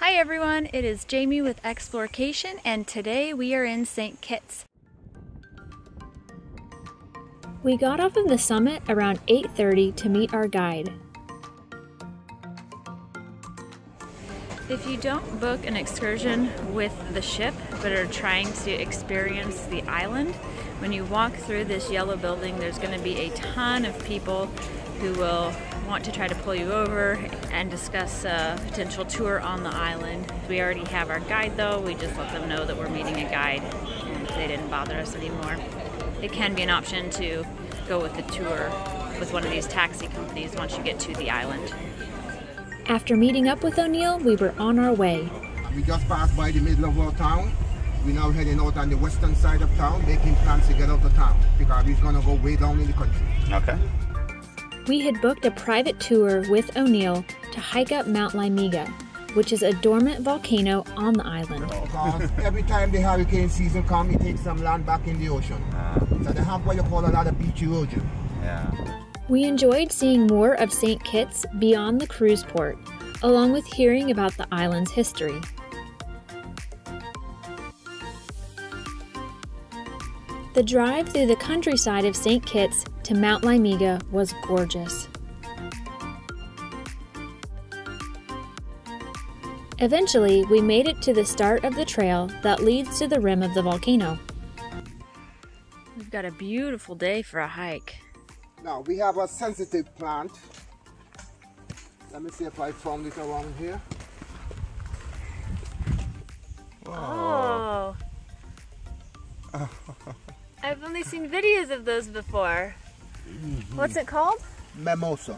Hi everyone, it is Jamie with Explorcation, and today we are in St. Kitts. We got off of the summit around 8:30 to meet our guide. If you don't book an excursion with the ship but are trying to experience the island, when you walk through this yellow building, there's going to be a ton of people who will want to try to pull you over and discuss a potential tour on the island. We already have our guide though, we just let them know that we're meeting a guide and they didn't bother us anymore. It can be an option to go with the tour with one of these taxi companies once you get to the island. After meeting up with Oneil, we were on our way. We just passed by the middle of our town. We're now heading out on the western side of town, making plans to get out of town because we're going to go way down in the country. Okay. We had booked a private tour with Oneil to hike up Mount Liamuiga, which is a dormant volcano on the island. Because every time the hurricane season comes, it takes some land back in the ocean. So they have what you call a lot of beach erosion. Yeah. We enjoyed seeing more of St. Kitts beyond the cruise port, along with hearing about the island's history. The drive through the countryside of St. Kitts to Mount Liamuiga was gorgeous. Eventually, we made it to the start of the trail that leads to the rim of the volcano. We've got a beautiful day for a hike. Now, we have a sensitive plant. Let me see if I found it around here. Oh. I've only seen videos of those before. What's it called? Mimosa.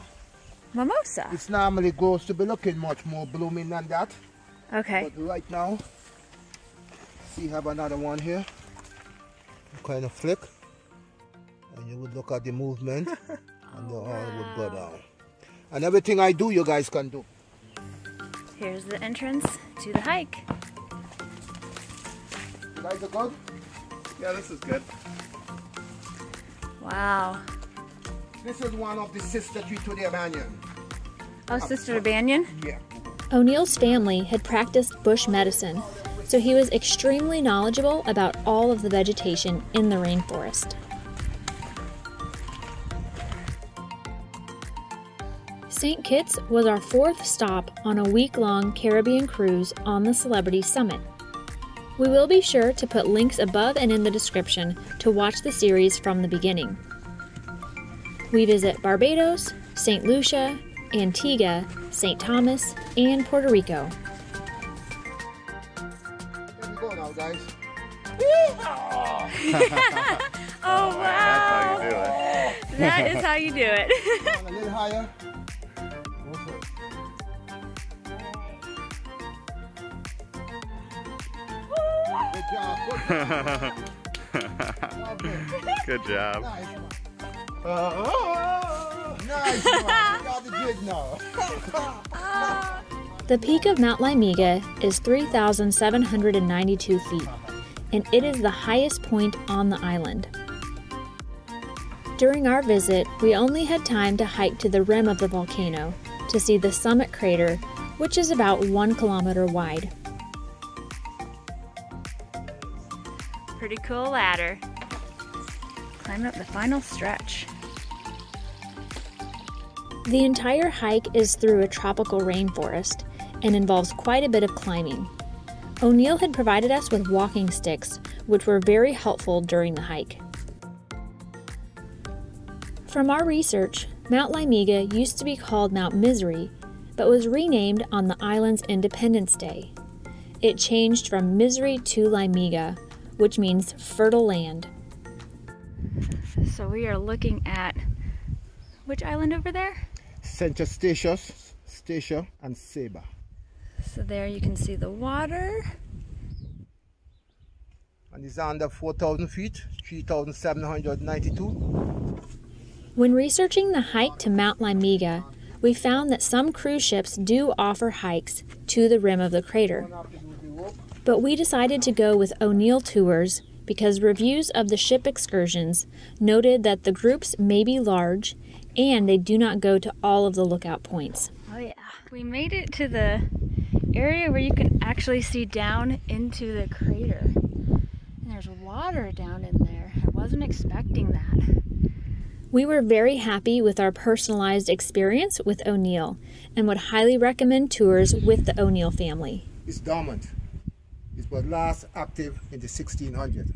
Mimosa? It's normally grows to be looking much more blooming than that. Okay. But right now, see, have another one here. Kind of flick. And you would look at the movement and the oil would go down. And everything I do, you guys can do. Here's the entrance to the hike. You guys are good? Yeah, this is good. Wow. This is one of the sister tree to the banyan. Oh, Sister Banyan? Yeah. Oneil's family had practiced bush medicine, so he was extremely knowledgeable about all of the vegetation in the rainforest. St. Kitts was our fourth stop on a week-long Caribbean cruise on the Celebrity Summit. We will be sure to put links above and in the description to watch the series from the beginning. We visit Barbados, St. Lucia, Antigua, St. Thomas, and Puerto Rico. Here we go now, guys. Oh, wow. That's how you do it. That is how you do it. A little higher. Good job. Nice one. Nice one. You got the jig now. The peak of Mount Liamuiga is 3,792 feet, and it is the highest point on the island. During our visit, we only had time to hike to the rim of the volcano to see the summit crater, which is about 1 kilometer wide. Pretty cool ladder. Climbing up the final stretch. The entire hike is through a tropical rainforest and involves quite a bit of climbing. Oneil had provided us with walking sticks, which were very helpful during the hike. From our research, Mount Liamuiga used to be called Mount Misery, but was renamed on the island's Independence Day. It changed from Misery to Liamuiga, which means fertile land. So we are looking at which island over there? St. Eustatius, Statia, and Saba. So there you can see the water. And it's under 4,000 feet, 3,792. When researching the hike to Mount Liamuiga, we found that some cruise ships do offer hikes to the rim of the crater. But we decided to go with Oneil Tours because reviews of the ship excursions noted that the groups may be large and they do not go to all of the lookout points. Oh yeah. We made it to the area where you can actually see down into the crater. And there's water down in there. I wasn't expecting that. We were very happy with our personalized experience with Oneil and would highly recommend tours with the Oneil family. It's dormant. It was last active in the 1600s.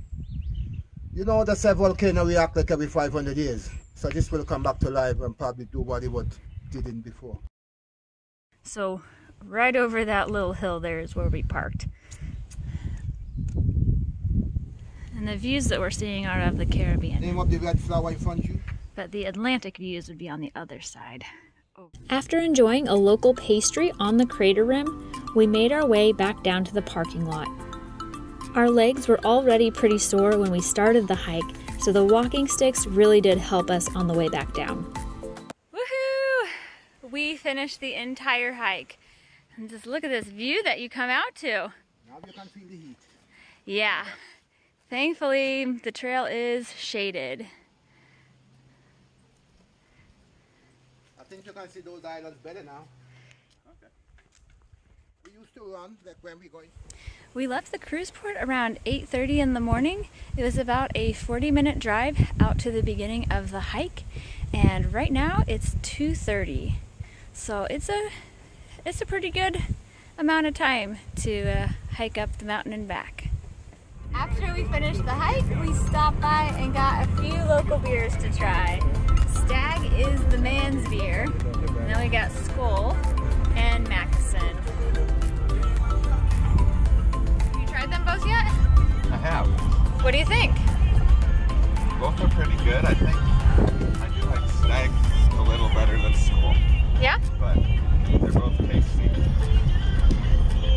You know that a volcano reacts like every 500 years. So this will come back to life and probably do what it did in before. So right over that little hill there is where we parked. And the views that we're seeing are of the Caribbean. Name of the red flower in front of you? But the Atlantic views would be on the other side. Oh. After enjoying a local pastry on the crater rim, we made our way back down to the parking lot. Our legs were already pretty sore when we started the hike, so the walking sticks really did help us on the way back down. Woohoo! We finished the entire hike. And just look at this view that you come out to. Now you can feel the heat. Yeah. Thankfully, the trail is shaded. I think you can see those islands better now. Okay. We used to run like when we going. We left the cruise port around 8:30 in the morning. It was about a 40-minute drive out to the beginning of the hike, and right now it's 2:30. So it's a pretty good amount of time to hike up the mountain and back. After we finished the hike, we stopped by and got a few local beers to try. Stag is the man's beer. And then we got Skull and Mackeson. Have you tried them both yet? I have. What do you think? Both are pretty good. I think I do like Stag a little better than Skull, Yeah? but they're both tasty.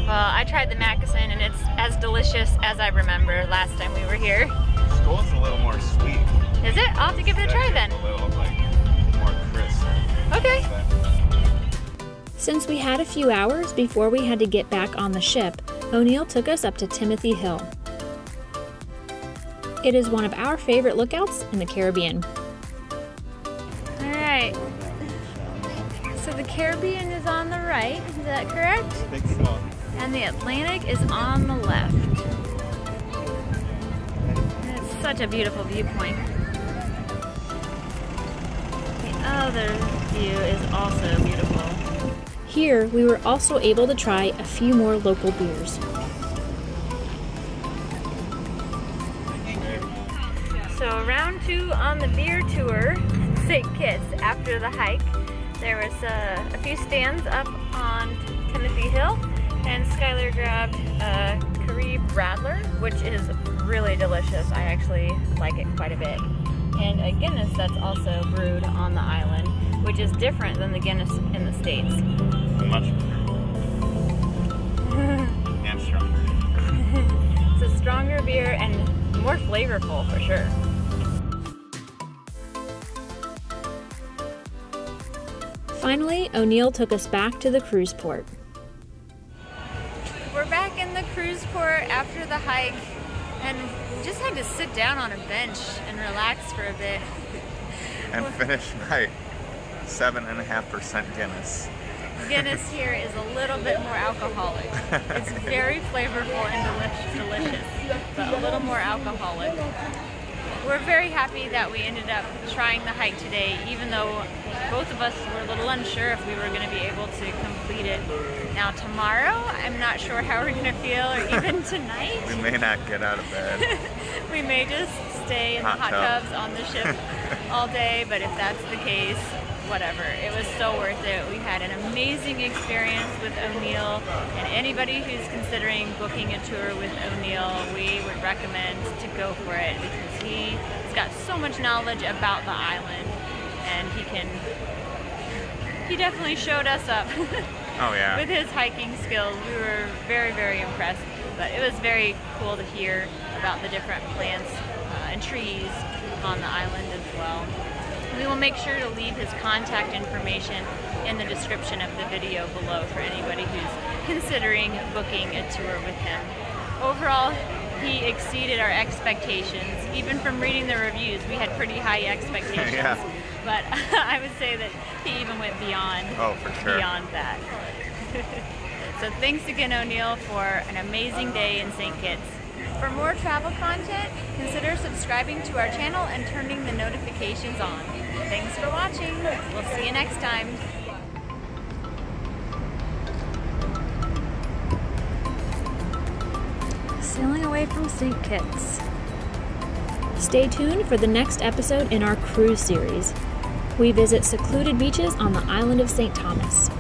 Well, I tried the Mackeson and it's as delicious as I remember last time we were here. Skull's a little more sweet. Is it? I'll have to give it a try then. A little like more crisp. Okay. Since we had a few hours before we had to get back on the ship, Oneil took us up to Timothy Hill. It is one of our favorite lookouts in the Caribbean. Alright. So the Caribbean is on the right, is that correct? I think so. And the Atlantic is on the left. And it's such a beautiful viewpoint. The other view is also beautiful. Here, we were also able to try a few more local beers. So round 2 on the beer tour, St. Kitts, after the hike. There was a few stands up on Timothy Hill, and Skylar grabbed a Carib Radler, which is really delicious. I actually like it quite a bit. And a Guinness that's also brewed on the island, which is different than the Guinness in the States. Much better. And stronger. It's a stronger beer and more flavorful for sure. Finally, Oneil took us back to the cruise port. We're back in the cruise port after the hike, and we just had to sit down on a bench and relax for a bit. And finish my 7.5% Guinness. Guinness here is a little bit more alcoholic. It's very flavorful and delicious, but a little more alcoholic. We're very happy that we ended up trying the hike today, even though both of us were a little unsure if we were going to be able to complete it. Now tomorrow, I'm not sure how we're going to feel, or even tonight. We may not get out of bed. We may just stay in the hot tubs on the ship all day, but if that's the case, whatever. It was so worth it. We had an amazing experience with Oneil, and anybody who's considering booking a tour with Oneil, we would recommend to go for it, because he's got so much knowledge about the island, and he definitely showed us up. Oh yeah. With his hiking skills. We were very, very impressed, but it was very cool to hear about the different plants and trees on the island as well. We will make sure to leave his contact information in the description of the video below for anybody who's considering booking a tour with him. Overall, he exceeded our expectations. Even from reading the reviews, we had pretty high expectations. Yeah. But I would say that he even went beyond, oh, for sure. beyond that. So thanks again, Oneil, for an amazing day in St. Kitts. For more travel content, consider subscribing to our channel and turning the notifications on. Thanks for watching. We'll see you next time. Sailing away from St. Kitts. Stay tuned for the next episode in our cruise series. We visit secluded beaches on the island of St. Thomas.